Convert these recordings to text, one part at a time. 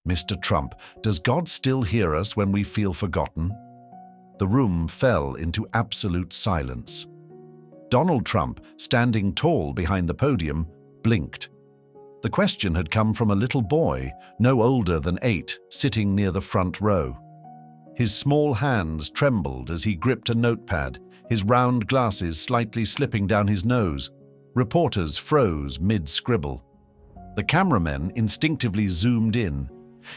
"Mr. Trump, does God still hear us when we feel forgotten?" The room fell into absolute silence. Donald Trump, standing tall behind the podium, blinked. The question had come from a little boy, no older than 8, sitting near the front row. His small hands trembled as he gripped a notepad, his round glasses slightly slipping down his nose. Reporters froze mid-scribble. The cameramen instinctively zoomed in.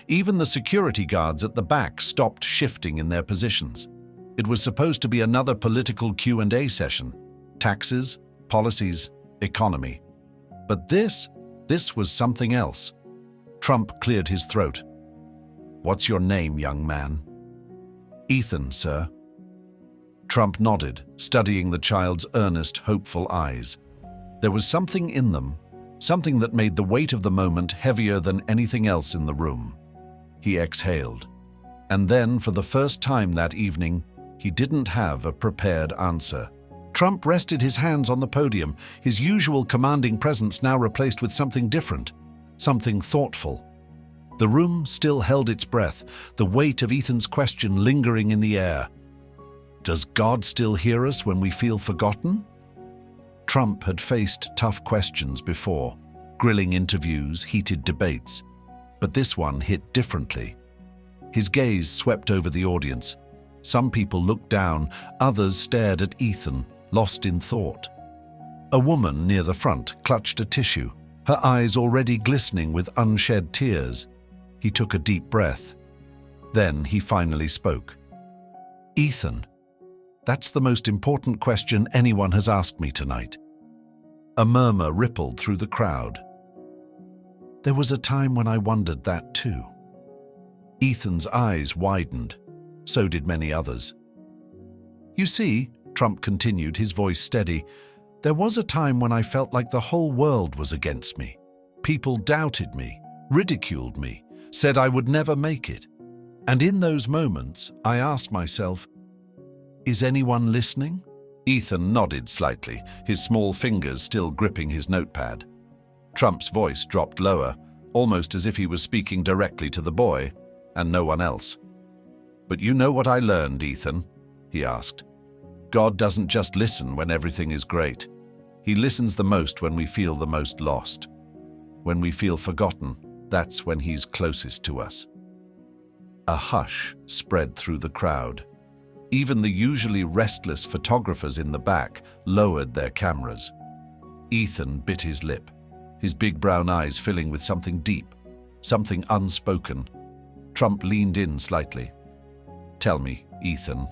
Even the security guards at the back stopped shifting in their positions. It was supposed to be another political Q&A session. Taxes, policies, economy. But this was something else. Trump cleared his throat. "What's your name, young man?" "Ethan, sir." Trump nodded, studying the child's earnest, hopeful eyes. There was something in them, something that made the weight of the moment heavier than anything else in the room. He exhaled. And then, for the first time that evening, he didn't have a prepared answer. Trump rested his hands on the podium, his usual commanding presence now replaced with something different, something thoughtful. The room still held its breath, the weight of Ethan's question lingering in the air. Does God still hear us when we feel forgotten? Trump had faced tough questions before, grilling interviews, heated debates. But this one hit differently. His gaze swept over the audience. Some people looked down, others stared at Ethan, lost in thought. A woman near the front clutched a tissue, her eyes already glistening with unshed tears. He took a deep breath. Then he finally spoke. "Ethan, that's the most important question anyone has asked me tonight." A murmur rippled through the crowd. "There was a time when I wondered that too." Ethan's eyes widened. So did many others. "You see," Trump continued, his voice steady, "there was a time when I felt like the whole world was against me. People doubted me, ridiculed me, said I would never make it. And in those moments, I asked myself, is anyone listening?" Ethan nodded slightly, his small fingers still gripping his notepad. Trump's voice dropped lower, almost as if he was speaking directly to the boy, and no one else. "But you know what I learned, Ethan?" he asked. "God doesn't just listen when everything is great. He listens the most when we feel the most lost. When we feel forgotten, that's when he's closest to us." A hush spread through the crowd. Even the usually restless photographers in the back lowered their cameras. Ethan bit his lip, his big brown eyes filling with something deep, something unspoken. Trump leaned in slightly. "Tell me, Ethan,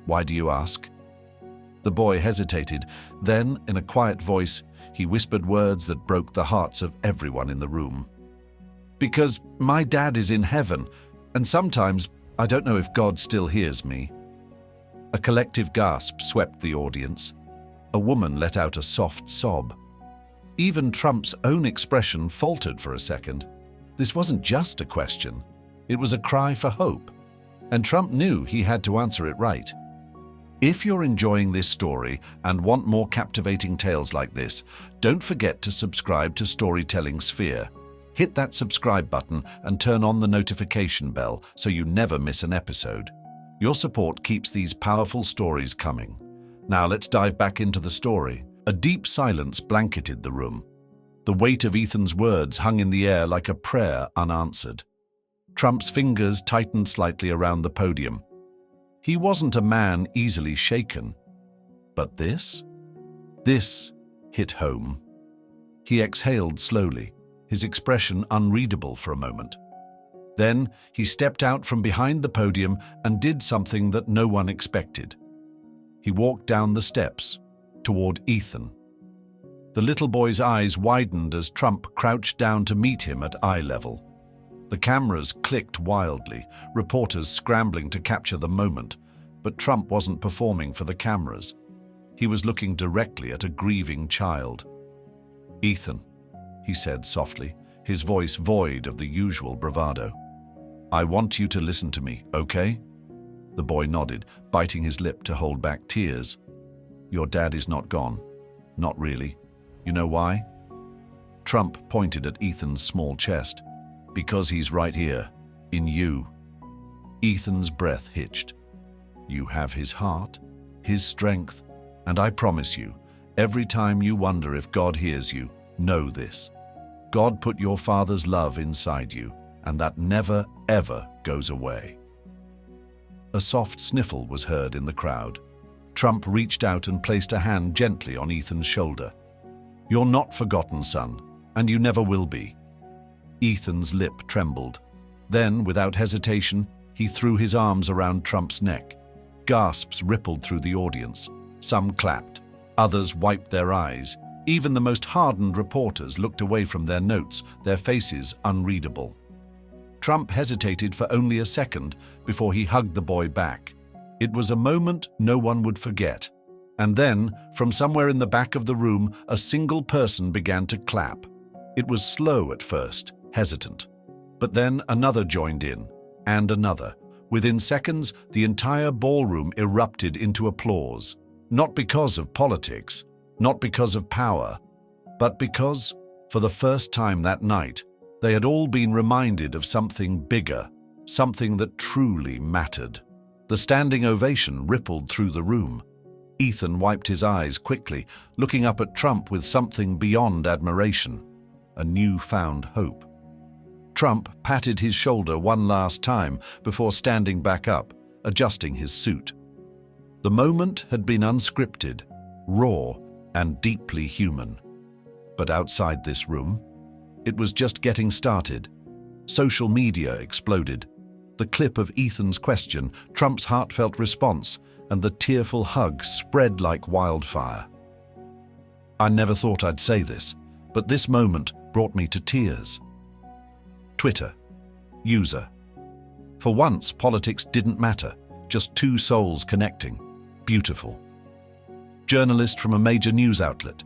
why do you ask?" The boy hesitated. Then, in a quiet voice, he whispered words that broke the hearts of everyone in the room. "Because my dad is in heaven, and sometimes I don't know if God still hears me." A collective gasp swept the audience. A woman let out a soft sob. Even Trump's own expression faltered for a second. This wasn't just a question. It was a cry for hope. And Trump knew he had to answer it right. If you're enjoying this story and want more captivating tales like this, don't forget to subscribe to Storytelling Sphere. Hit that subscribe button and turn on the notification bell so you never miss an episode. Your support keeps these powerful stories coming. Now let's dive back into the story. A deep silence blanketed the room. The weight of Ethan's words hung in the air like a prayer unanswered. Trump's fingers tightened slightly around the podium. He wasn't a man easily shaken. But this hit home. He exhaled slowly, his expression unreadable for a moment. Then he stepped out from behind the podium and did something that no one expected. He walked down the steps toward Ethan. The little boy's eyes widened as Trump crouched down to meet him at eye level. The cameras clicked wildly, reporters scrambling to capture the moment, but Trump wasn't performing for the cameras. He was looking directly at a grieving child. "Ethan," he said softly, his voice void of the usual bravado. "I want you to listen to me, okay?" The boy nodded, biting his lip to hold back tears. "Your dad is not gone. Not really. You know why?" Trump pointed at Ethan's small chest. "Because he's right here, In you. Ethan's breath hitched. You have his heart, his strength, and I promise you, every time you wonder if God hears you, know this. God put your father's love inside you, and that never, ever goes away. A soft sniffle was heard in the crowd. Trump reached out and placed a hand gently on Ethan's shoulder. You're not forgotten, son, and you never will be. Ethan's lip trembled. Then, without hesitation, he threw his arms around Trump's neck. Gasps rippled through the audience. Some clapped. Others wiped their eyes. Even the most hardened reporters looked away from their notes, their faces unreadable. Trump hesitated for only a second before he hugged the boy back. It was a moment no one would forget. And then, from somewhere in the back of the room, a single person began to clap. It was slow at first, hesitant. But then another joined in, and another. Within seconds, the entire ballroom erupted into applause. Not because of politics, not because of power, but because, for the first time that night, they had all been reminded of something bigger, something that truly mattered. The standing ovation rippled through the room. Ethan wiped his eyes quickly, looking up at Trump with something beyond admiration, a newfound hope. Trump patted his shoulder one last time before standing back up, adjusting his suit. The moment had been unscripted, raw, and deeply human. But outside this room, it was just getting started. Social media exploded. The clip of Ethan's question, Trump's heartfelt response, and the tearful hug spread like wildfire. I never thought I'd say this, but this moment brought me to tears. Twitter. User. For once, politics didn't matter, just two souls connecting. Beautiful. Journalist from a major news outlet.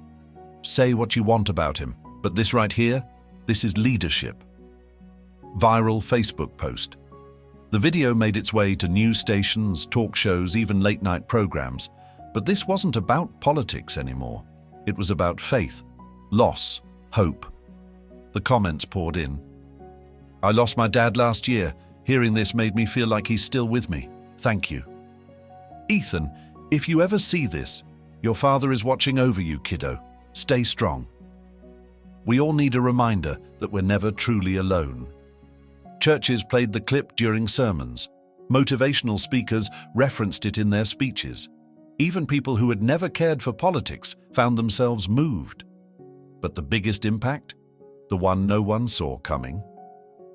Say what you want about him, but this right here, this is leadership. Viral Facebook post. The video made its way to news stations, talk shows, even late-night programs. But this wasn't about politics anymore. It was about faith, loss, hope. The comments poured in. I lost my dad last year. Hearing this made me feel like he's still with me. Thank you. Ethan, if you ever see this, your father is watching over you, kiddo. Stay strong. We all need a reminder that we're never truly alone. Churches played the clip during sermons. Motivational speakers referenced it in their speeches. Even people who had never cared for politics found themselves moved. But the biggest impact? The one no one saw coming.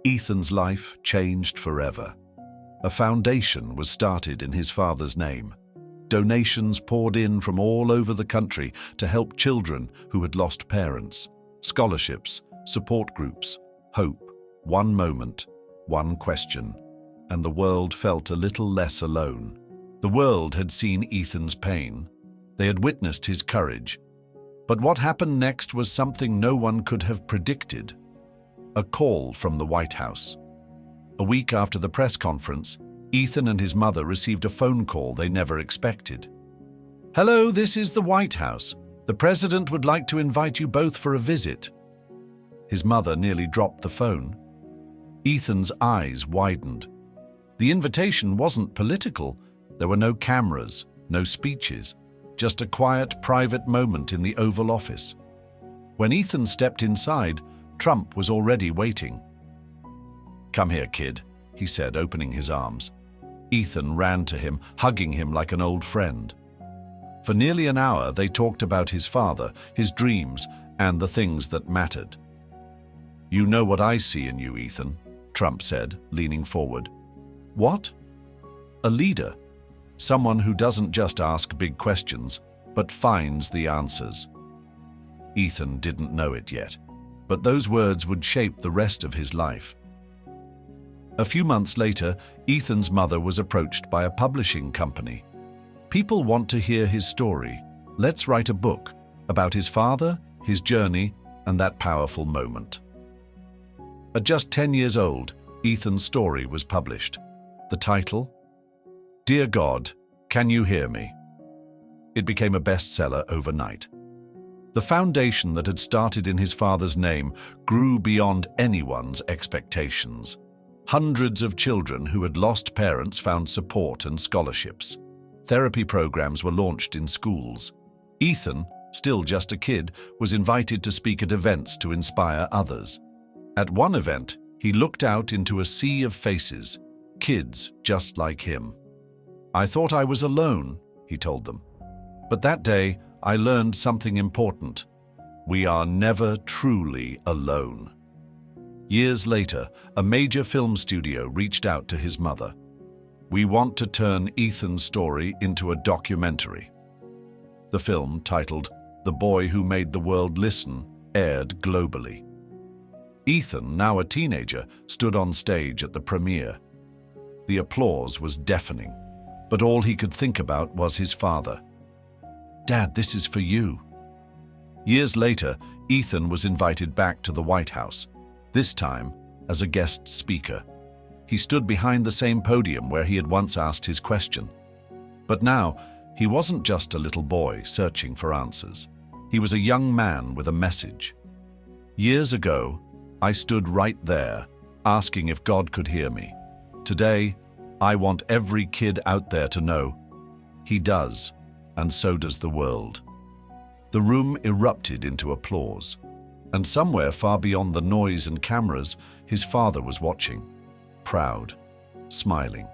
Ethan's life changed forever. A foundation was started in his father's name. Donations poured in from all over the country to help children who had lost parents. Scholarships, support groups, hope, one moment, one question, and the world felt a little less alone. The world had seen Ethan's pain. They had witnessed his courage. But what happened next was something no one could have predicted. A call from the White House. A week after the press conference, Ethan and his mother received a phone call they never expected. Hello, this is the White House. The president would like to invite you both for a visit. His mother nearly dropped the phone. Ethan's eyes widened. The invitation wasn't political. There were no cameras, no speeches, just a quiet, private moment in the Oval Office. When Ethan stepped inside, Trump was already waiting. Come here, kid, he said, opening his arms. Ethan ran to him, hugging him like an old friend. For nearly an hour, they talked about his father, his dreams, and the things that mattered. You know what I see in you, Ethan, Trump said, leaning forward. What? A leader. Someone who doesn't just ask big questions, but finds the answers. Ethan didn't know it yet, but those words would shape the rest of his life. A few months later, Ethan's mother was approached by a publishing company. People want to hear his story. Let's write a book about his father, his journey, and that powerful moment. At just 10 years old, Ethan's story was published. The title? Dear God, Can You Hear Me? It became a bestseller overnight. The foundation that had started in his father's name grew beyond anyone's expectations. Hundreds of children who had lost parents found support and scholarships. Therapy programs were launched in schools. Ethan, still just a kid, was invited to speak at events to inspire others. At one event, he looked out into a sea of faces, kids just like him. "I thought I was alone," he told them. "But that day, I learned something important. We are never truly alone." Years later, a major film studio reached out to his mother. "We want to turn Ethan's story into a documentary." The film, titled "The Boy Who Made the World Listen," aired globally. Ethan, now a teenager, stood on stage at the premiere. The applause was deafening, but all he could think about was his father. "Dad, this is for you." Years later, Ethan was invited back to the White House, this time as a guest speaker. He stood behind the same podium where he had once asked his question. But now, he wasn't just a little boy searching for answers. He was a young man with a message. "Years ago, I stood right there, asking if God could hear me. Today, I want every kid out there to know He does, and so does the world." The room erupted into applause, and somewhere far beyond the noise and cameras, his father was watching, proud, smiling.